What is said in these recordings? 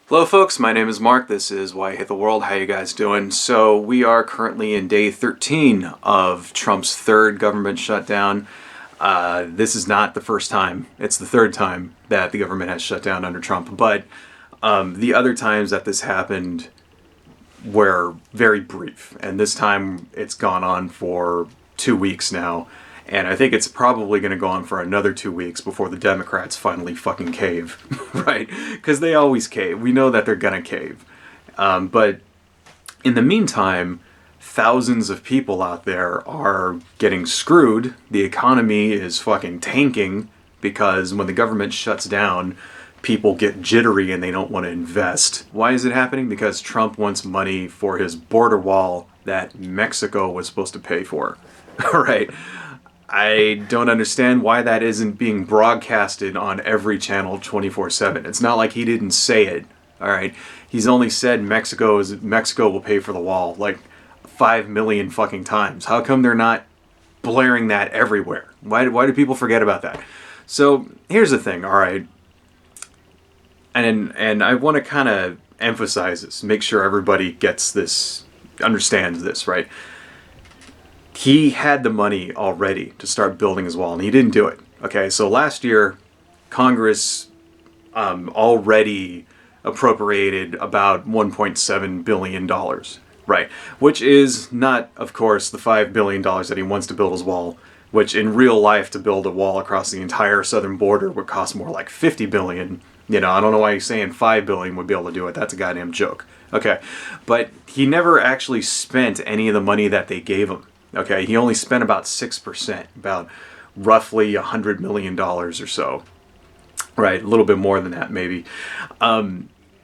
Hello folks, my name is Mark. This is Why I Hate the World. How you guys doing? So we are currently in day 13 of Trump's third government shutdown. This is not the first time. It's the third time that the government has shut down under Trump. But the other times that this happened were very brief. And this time it's gone on for 2 weeks now. And I think it's probably going to go on for another 2 weeks before the Democrats finally fucking cave, right? Because they always cave. We know that they're going to cave. But in the meantime, thousands of people out there are getting screwed. The economy is fucking tanking because when the government shuts down, people get jittery and they don't want to invest. Why is it happening? Because Trump wants money for his border wall that Mexico was supposed to pay for, right? I don't understand why that isn't being broadcasted on every channel 24/7. It's not like he didn't say it, all right? He's only said Mexico will pay for the wall like 5 million fucking times. How come they're not blaring that everywhere? Why do people forget about that? So here's the thing, all right? And I want to kind of emphasize this, make sure everybody gets this, understands this, right? He had the money already to start building his wall, and he didn't do it. Okay, so last year, Congress already appropriated about $1.7 billion, right? Which is not, of course, the $5 billion that he wants to build his wall, which in real life to build a wall across the entire southern border would cost more like $50 billion. You know, I don't know why he's saying $5 billion would be able to do it. That's a goddamn joke. Okay, but he never actually spent any of the money that they gave him. Okay, he only spent about 6%, about roughly $100 million or so. Right, a little bit more than that maybe.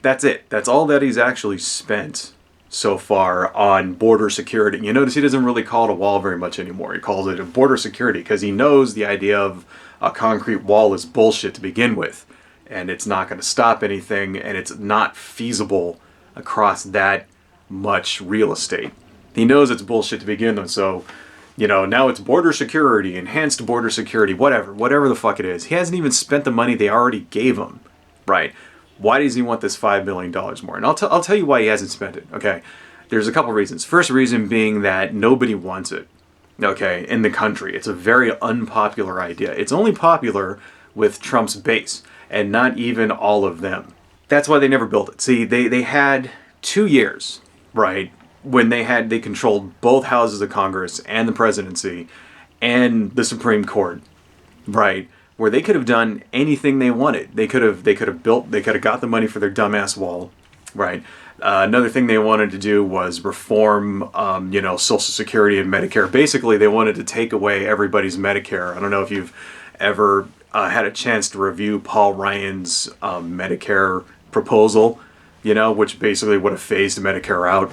That's it. That's all that he's actually spent so far on border security. You notice he doesn't really call it a wall very much anymore. He calls it a border security because he knows the idea of a concrete wall is bullshit to begin with. And it's not going to stop anything, and it's not feasible across that much real estate. He knows it's bullshit to begin with, so, you know, now it's border security, enhanced border security, whatever the fuck it is. He hasn't even spent the money they already gave him, right? Why does he want this $5 billion more? And I'll tell you why he hasn't spent it, okay? There's a couple reasons. First reason being that nobody wants it, okay, in the country. It's a very unpopular idea. It's only popular with Trump's base, and not even all of them. That's why they never built it. See, they had 2 years, right, when they controlled both houses of Congress and the presidency and the Supreme Court, right, where they could have done anything they wanted. They could have got the money for their dumbass wall, right? Another thing they wanted to do was reform, Social Security and Medicare. Basically, they wanted to take away everybody's Medicare. I don't know if you've ever had a chance to review Paul Ryan's Medicare proposal, which basically would have phased Medicare out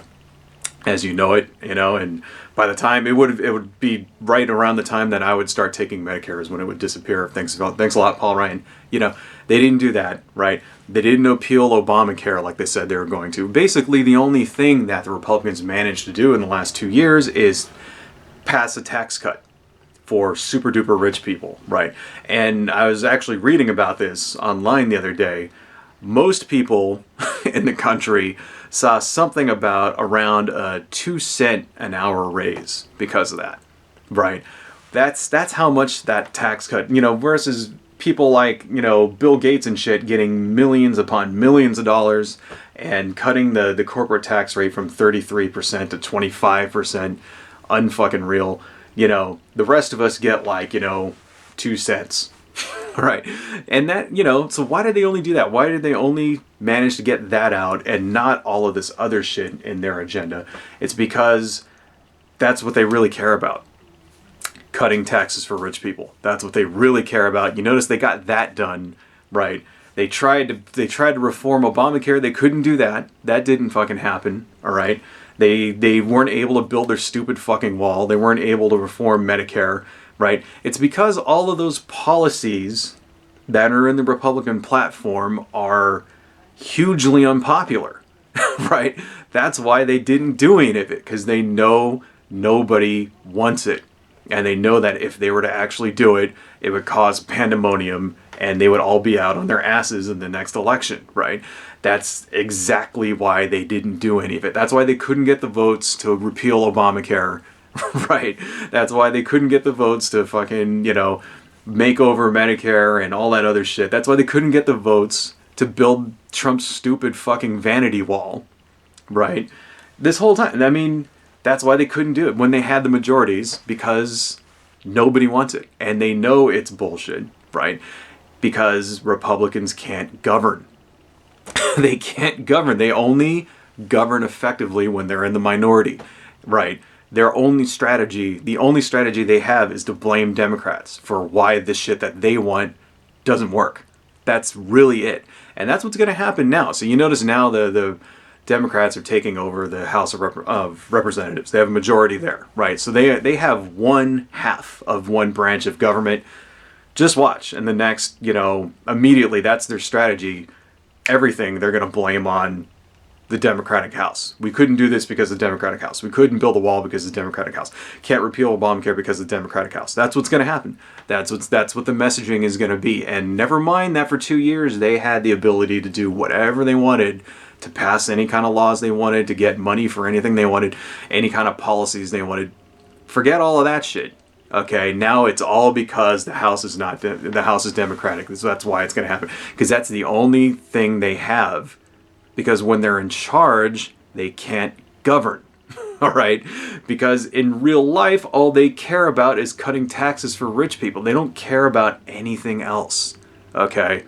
as you know it, and by the time it would be right around the time that I would start taking Medicare is when it would disappear. Thanks a lot, Paul Ryan. They didn't do that, right? They didn't appeal Obamacare like they said they were going to. Basically, the only thing that the Republicans managed to do in the last 2 years is pass a tax cut for super duper rich people, right? And I was actually reading about this online the other day. Most people in the country saw something about around a 2-cent an hour raise because of that, right? That's how much that tax cut, versus people like, Bill Gates and shit getting millions upon millions of dollars and cutting the corporate tax rate from 33% to 25%, unfucking real. The rest of us get like, 2 cents. Right. And that, so why did they only do that? Why did they only manage to get that out and not all of this other shit in their agenda? It's because that's what they really care about. Cutting taxes for rich people. That's what they really care about. You notice they got that done, right? They tried to reform Obamacare. They couldn't do that. That didn't fucking happen, all right? They weren't able to build their stupid fucking wall. They weren't able to reform Medicare. Right? It's because all of those policies that are in the Republican platform are hugely unpopular, right? That's why they didn't do any of it, because they know nobody wants it, And they know that if they were to actually do it, it would cause pandemonium and they would all be out on their asses in the next election, right? That's exactly why they didn't do any of it. That's why they couldn't get the votes to repeal Obamacare, right? That's why they couldn't get the votes to fucking, make over Medicare and all that other shit. That's why they couldn't get the votes to build Trump's stupid fucking vanity wall, right? This whole time. I mean, that's why they couldn't do it when they had the majorities, because nobody wants it. And they know it's bullshit, right? Because Republicans can't govern. They can't govern. They only govern effectively when they're in the minority, right? Their only strategy, the only strategy they have is to blame Democrats for why the shit that they want doesn't work. That's really it. And that's what's going to happen now. So you notice now the Democrats are taking over the House of Representatives. They have a majority there, right? So they have one half of one branch of government. Just watch. And the next, immediately that's their strategy. Everything they're going to blame on the Democratic House. We couldn't do this because of the Democratic House. We couldn't build a wall because of the Democratic House. Can't repeal Obamacare because of the Democratic House. That's what's going to happen. That's what the messaging is going to be. And never mind that for 2 years they had the ability to do whatever they wanted, to pass any kind of laws they wanted, to get money for anything they wanted, any kind of policies they wanted. Forget all of that shit. Okay, now it's all because the House is the House is Democratic. So that's why it's going to happen. Because that's the only thing they have. Because when they're in charge, they can't govern. All right? Because in real life, all they care about is cutting taxes for rich people. They don't care about anything else. Okay?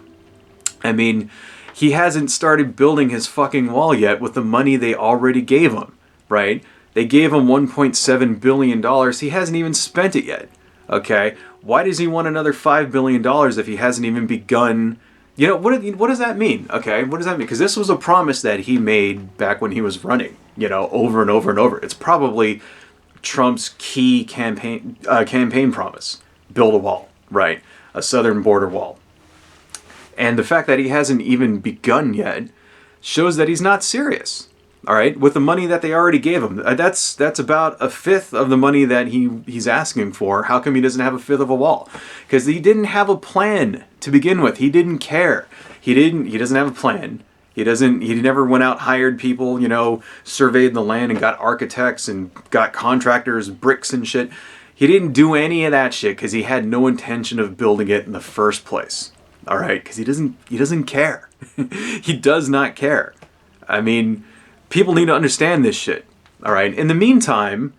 I mean, he hasn't started building his fucking wall yet with the money they already gave him. Right? They gave him $1.7 billion. He hasn't even spent it yet. Okay? Why does he want another $5 billion if he hasn't even begun? What does that mean? Okay, what does that mean? Because this was a promise that he made back when he was running, over and over and over. It's probably Trump's key campaign promise. Build a wall, right? A southern border wall. And the fact that he hasn't even begun yet shows that he's not serious. All right, with the money that they already gave him. That's about a fifth of the money that he's asking for. How come he doesn't have a fifth of a wall? Because he didn't have a plan to begin with. He didn't care. He doesn't have a plan. He never went out, hired people, surveyed the land and got architects and got contractors, bricks and shit. He didn't do any of that shit because he had no intention of building it in the first place. All right, because he doesn't care. He does not care. I mean, people need to understand this shit. All right. In the meantime,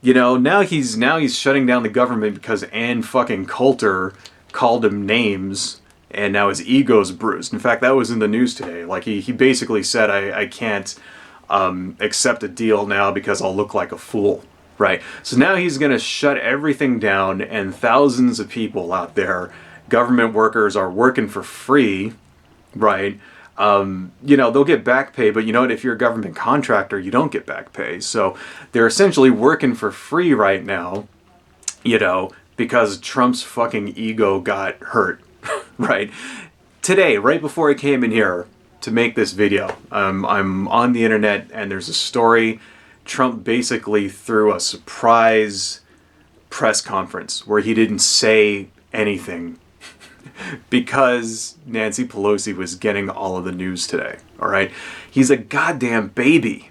now he's shutting down the government because Ann fucking Coulter called him names, and now his ego's bruised. In fact, that was in the news today. Like he basically said, I can't accept a deal now because I'll look like a fool. Right. So now he's going to shut everything down, and thousands of people out there, government workers, are working for free. Right. They'll get back pay, but if you're a government contractor, you don't get back pay. So they're essentially working for free right now, because Trump's fucking ego got hurt, right? Today, right before I came in here to make this video, I'm on the internet and there's a story. Trump basically threw a surprise press conference where he didn't say anything because Nancy Pelosi was getting all of the news today. All right. He's a goddamn baby.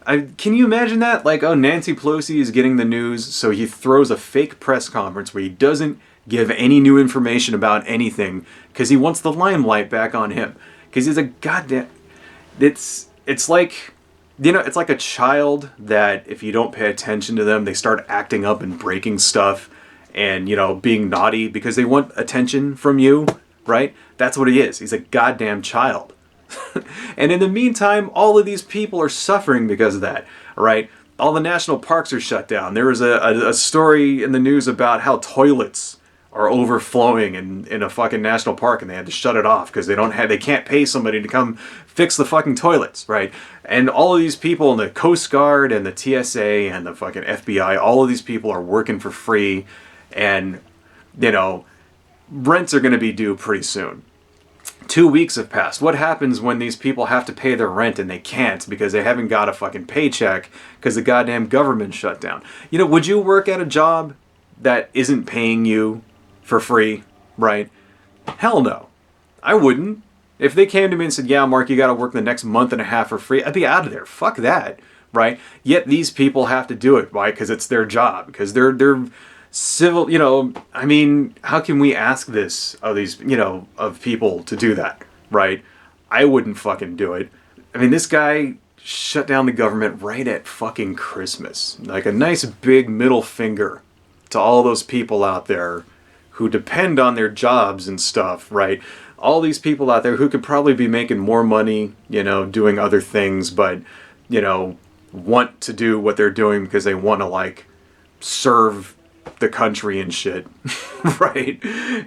Can you imagine that? Like, oh, Nancy Pelosi is getting the news, so he throws a fake press conference where he doesn't give any new information about anything because he wants the limelight back on him. Because he's a goddamn... It's like... it's like a child that if you don't pay attention to them, they start acting up and breaking stuff and, being naughty because they want attention from you, right? That's what he is. He's a goddamn child. And in the meantime, all of these people are suffering because of that, right? All the national parks are shut down. There was a story in the news about how toilets are overflowing in a fucking national park and they had to shut it off because they can't pay somebody to come fix the fucking toilets, right? And all of these people in the Coast Guard and the TSA and the fucking FBI, all of these people are working for free and, rents are going to be due pretty soon. 2 weeks have passed. What happens when these people have to pay their rent and they can't because they haven't got a fucking paycheck because the goddamn government shut down? Would you work at a job that isn't paying you for free, right? Hell no. I wouldn't. If they came to me and said, yeah, Mark, you got to work the next month and a half for free, I'd be out of there. Fuck that, right? Yet these people have to do it. Why? Because it's their job. Because they're civil, you know, I mean, how can we ask this of these, you know, of people to do that, right? I wouldn't fucking do it. I mean, this guy shut down the government right at fucking Christmas. Like a nice big middle finger to all those people out there who depend on their jobs and stuff, right? All these people out there who could probably be making more money, you know, doing other things, but, you know, want to do what they're doing because they want to, like, serve the country and shit, right?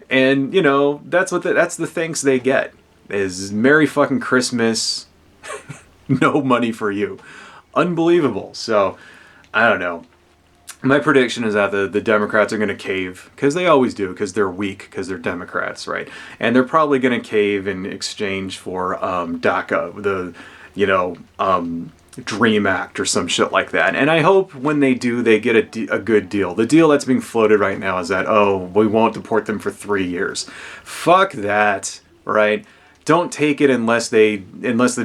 And, you know, that's the thanks they get, is Merry fucking Christmas, no money for you. Unbelievable. So, I don't know. My prediction is that the Democrats are going to cave, because they always do, because they're weak, because they're Democrats, right? And they're probably going to cave in exchange for DACA, the, you know, Dream Act or some shit like that. And I hope when they do, they get a good deal. The deal that's being floated right now is that, oh, we won't deport them for 3 years. Fuck that, right? Don't take it unless the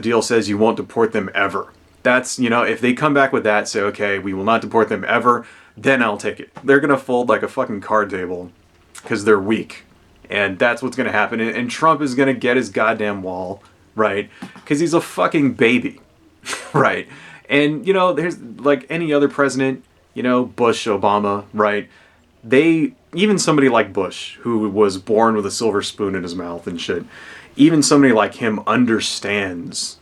deal says you won't deport them ever. That's, you know, if they come back with that, say, okay, we will not deport them ever, then I'll take it. They're going to fold like a fucking card table because they're weak. And that's what's going to happen. And Trump is going to get his goddamn wall, right? Because he's a fucking baby, right? And, you know, there's like any other president, you know, Bush, Obama, right? Even somebody like Bush, who was born with a silver spoon in his mouth and shit, even somebody like him understands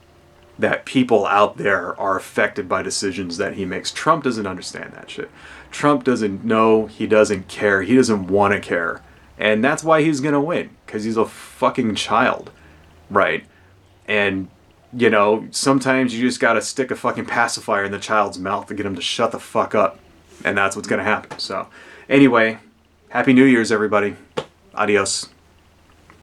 that people out there are affected by decisions that he makes. Trump doesn't understand that shit. Trump doesn't know, he doesn't care, he doesn't want to care. And that's why he's going to win, because he's a fucking child, right? And, you know, sometimes you just got to stick a fucking pacifier in the child's mouth to get him to shut the fuck up. And that's what's going to happen. So, anyway, Happy New Year's, everybody. Adios.